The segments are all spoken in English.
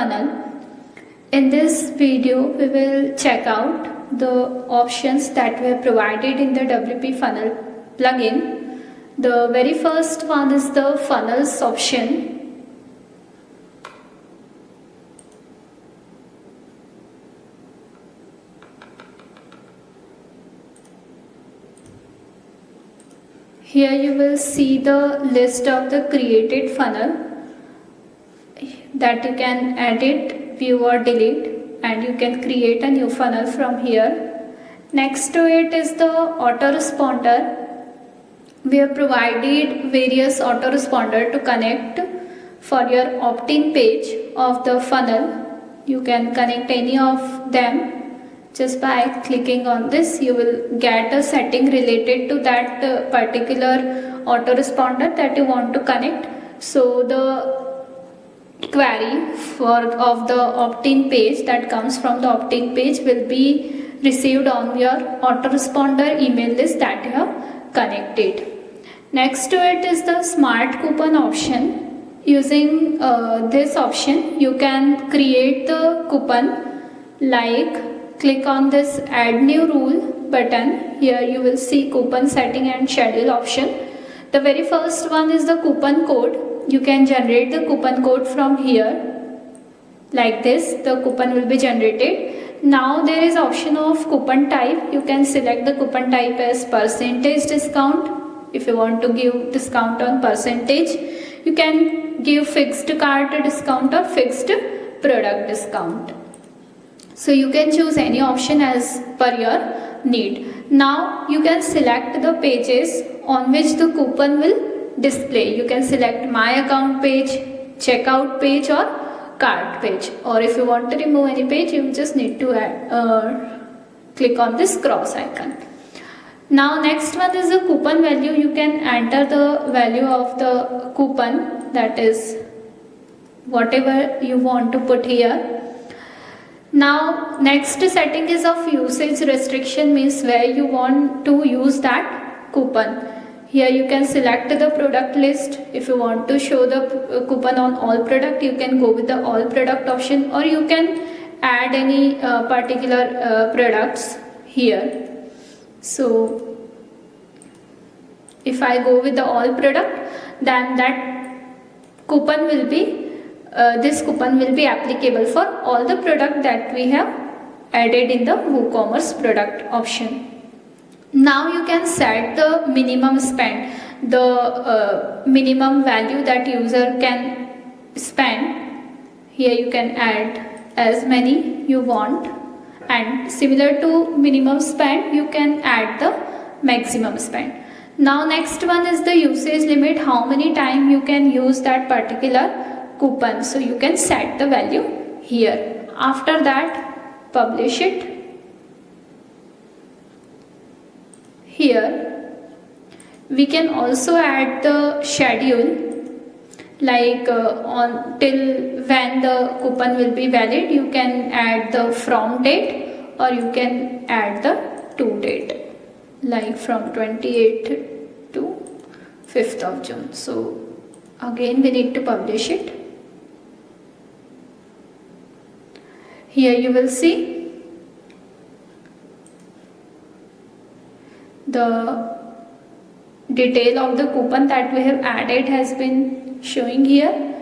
funnel. In this video, we will check out the options that were provided in the WP funnel plugin. The very first one is the funnels option. Here you will see the list of the created funnel that you can edit, view or delete, and you can create a new funnel from here. Next to it is the autoresponder. We have provided various autoresponder to connect for your opt-in page of the funnel. You can connect any of them. Just by clicking on this, you will get a setting related to that particular autoresponder that you want to connect. So the query of the opt-in page that comes from the opt-in page will be received on your autoresponder email list that you have connected. Next to it is the smart coupon option. Using this option, you can create the coupon like click on this add new rule button. Here you will see coupon setting and schedule option. The very first one is the coupon code. You can generate the coupon code from here like this. The coupon will be generated. Now there is option of coupon type. You can select the coupon type as percentage discount. If you want to give discount on percentage, you can give fixed cart discount or fixed product discount. So you can choose any option as per your need. Now you can select the pages on which the coupon will display. You can select my account page, checkout page or cart page. Or if you want to remove any page, you just need to click on this cross icon. Now next one is the coupon value. You can enter the value of the coupon, that is whatever you want to put here. Now next setting is of usage restriction, means where you want to use that coupon. Here you can select the product list. If you want to show the coupon on all product, you can go with the all product option, or you can add any particular products here. So if I go with the all product, then that coupon will be this coupon will be applicable for all the product that we have added in the WooCommerce product option. Now you can set the minimum spend, the minimum value that user can spend. Here you can add as many you want, and similar to minimum spend, you can add the maximum spend. Now next one is the usage limit, how many times you can use that particular coupon. So you can set the value here. After that, publish it. Here we can also add the schedule, like on till when the coupon will be valid. You can add the from date, or you can add the to date, like from 28th to 5th of June. So again we need to publish it. Here you will see the detail of the coupon that we have added has been showing here.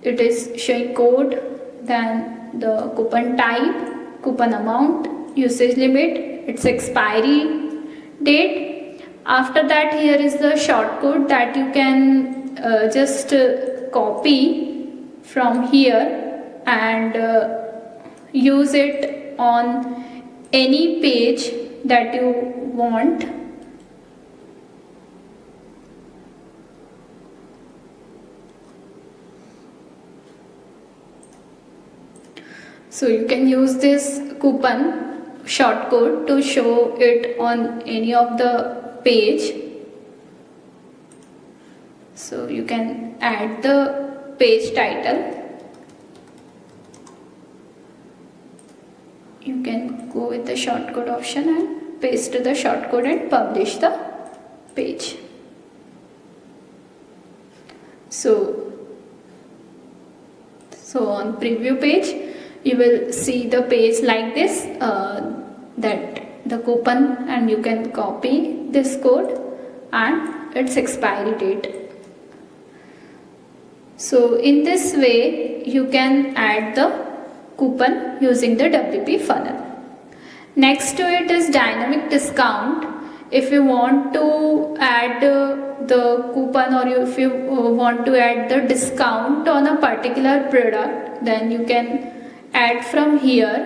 It is showing code, then the coupon type, coupon amount, usage limit, its expiry date. After that, here is the shortcode that you can just copy from here and use it on any page that you want. So you can use this coupon shortcode to show it on any of the page. So you can add the page title. You can go with the shortcode option and paste the shortcode and publish the page. So So on preview page, you will see the page like this, that the coupon, and you can copy this code and its expiry date. So in this way, you can add the coupon using the WP funnel. Next to it is dynamic discount. If you want to add the coupon, or if you want to add the discount on a particular product, then you can add from here.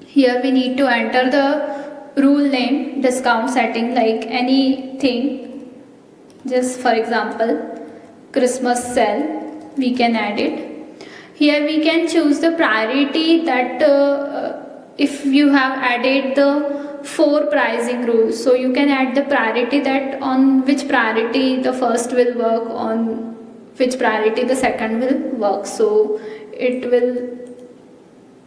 Here we need to enter the rule name, discount setting, like anything. Just for example, Christmas sale, we can add it. Here we can choose the priority, that if you have added the 4 pricing rules, so you can add the priority, that on which priority the first will work, on which priority the second will work. So it will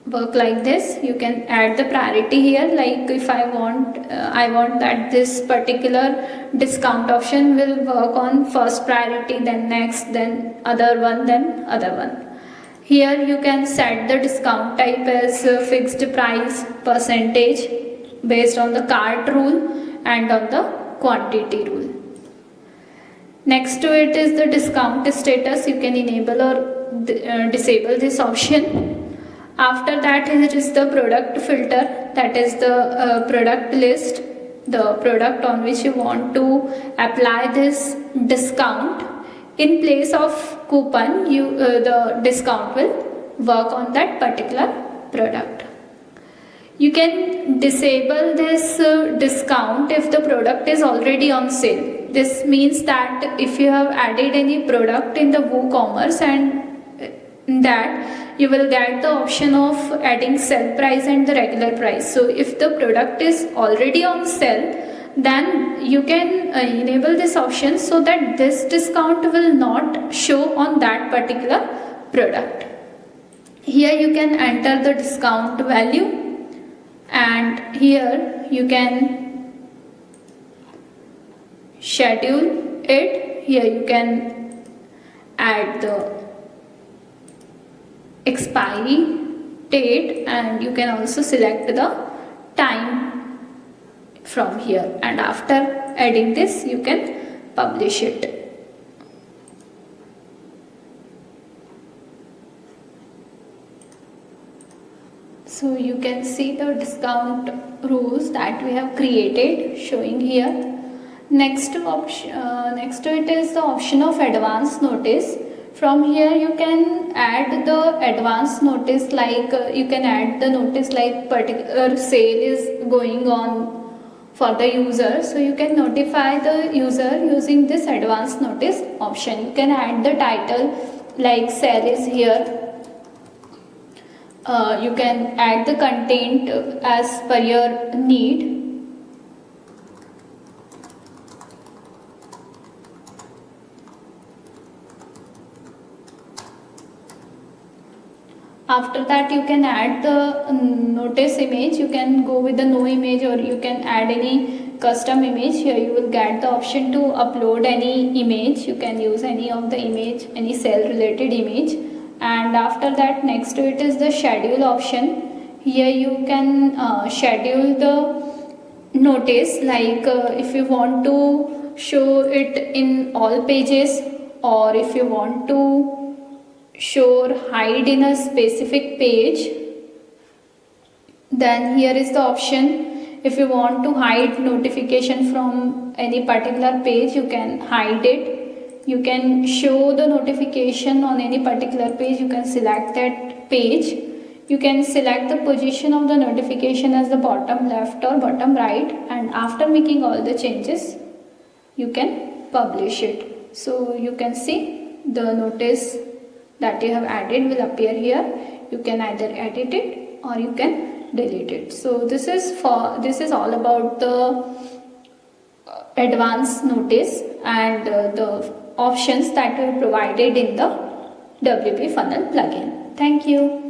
work like this. You can add the priority here, like if I want that this particular discount option will work on first priority, then next, then other one, then other one. Here you can set the discount type as fixed price, percentage, based on the cart rule and on the quantity rule. Next to it is the discount status. You can enable or disable this option. After that, it is the product filter, that is the product list, the product on which you want to apply this discount. In place of coupon, the discount will work on that particular product. You can disable this discount if the product is already on sale. This means that if you have added any product in the WooCommerce, and that you will get the option of adding sale price and the regular price. So if the product is already on sale, then you can enable this option so that this discount will not show on that particular product. Here you can enter the discount value, and here you can schedule it. Here you can add the expiry date, and you can also select the time from here, and after adding this you can publish it. So you can see the discount rules that we have created showing here. Next to it is the option of advance notice. From here you can add the advance notice, like you can add the notice like particular sale is going on for the user. So you can notify the user using this advance notice option. You can add the title, like sale is here. You can add the content as per your need. After that, you can add the notice image. You can go with the no image, or you can add any custom image. Here you will get the option to upload any image. You can use any of the image, any sale related image. And after that, next to it is the schedule option. Here you can schedule the notice, like if you want to show it in all pages, or if you want to show or hide in a specific page, then here is the option. If you want to hide notification from any particular page, you can hide it. You can show the notification on any particular page. You can select that page. You can select the position of the notification as the bottom left or bottom right, and after making all the changes, you can publish it. So you can see the notice that you have added will appear here. You can either edit it or you can delete it. So this is all about the advance notice and the options that were provided in the WP funnel plugin. Thank you.